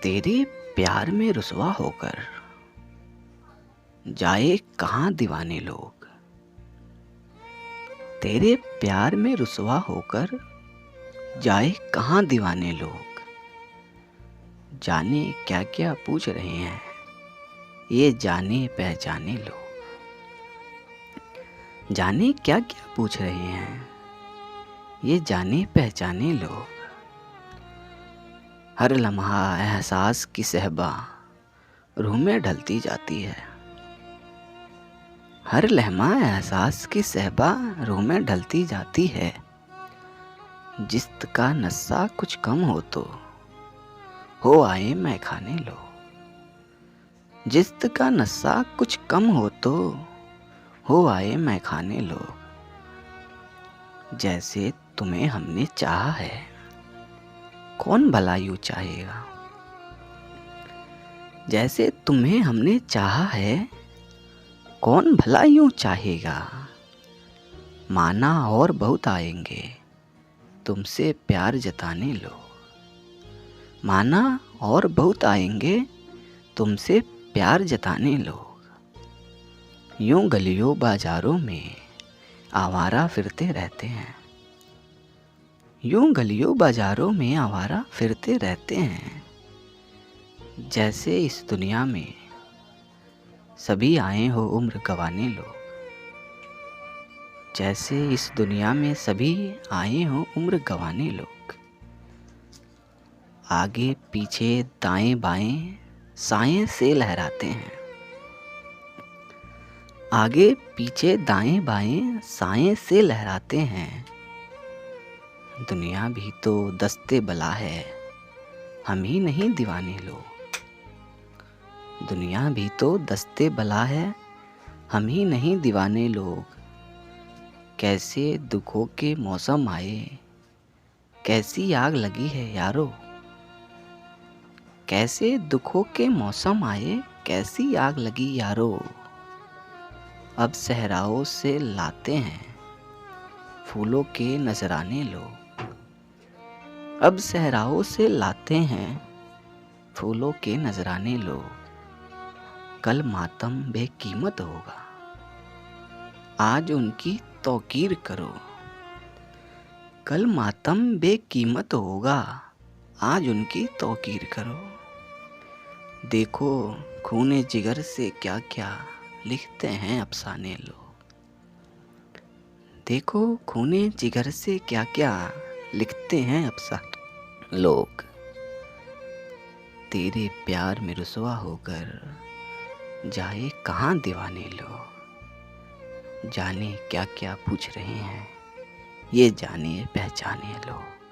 तेरे प्यार में रुसवा होकर जाए कहाँ दीवाने लोग। तेरे प्यार में रुसवा होकर जाए कहाँ दीवाने लोग। जाने क्या क्या पूछ रहे हैं ये जाने पहचाने लोग। जाने क्या क्या पूछ रहे हैं ये जाने पहचाने लोग। हर लम्हा एहसास की सहबा रूह में ढलती जाती है। हर लम्हा एहसास की सहबा रूह में ढलती जाती है। जिस्त का नशा कुछ कम हो आए मैं खाने लो। जिस्त का नशा कुछ कम हो आए मैं खाने लो। जैसे तुम्हें हमने चाहा है कौन भला यूं चाहेगा। जैसे तुम्हें हमने चाहा है कौन भला यूं चाहेगा। माना और बहुत आएंगे तुमसे प्यार जताने लो। माना और बहुत आएंगे तुमसे प्यार जताने लोग। यूं गलियों बाजारों में आवारा फिरते रहते हैं। यूं गलियों बाजारों में आवारा फिरते रहते हैं। जैसे इस दुनिया में सभी आए हो उम्र गंवाने लोग। जैसे इस दुनिया में सभी आए हो उम्र गंवाने लोग। आगे पीछे दाएं बाएं साएं से लहराते हैं। आगे पीछे दाएं बाएं साएं से लहराते हैं। दुनिया भी तो दस्ते बला है हम ही नहीं दीवाने लोग। दुनिया भी तो दस्ते बला है हम ही नहीं दीवाने लोग। कैसे दुखों के मौसम आए कैसी आग लगी है यारो। कैसे दुखों के मौसम आए कैसी आग लगी यारो। अब सहराओं से लाते हैं फूलों के नजराने लोग। अब सहराओं से लाते हैं फूलों के नजराने लोग। कल मातम बेकीमत होगा आज उनकी तौकीर करो। कल मातम बेकीमत होगा आज उनकी तौकीर करो। देखो खूने जिगर से क्या क्या लिखते हैं अफसाने लोग। देखो खूने जिगर से क्या क्या लिखते हैं अफसाने लोग। तेरे प्यार में रुसवा होकर जाए कहाँ दीवाने लोग। जाने क्या क्या पूछ रहे हैं ये जाने पहचाने लोग।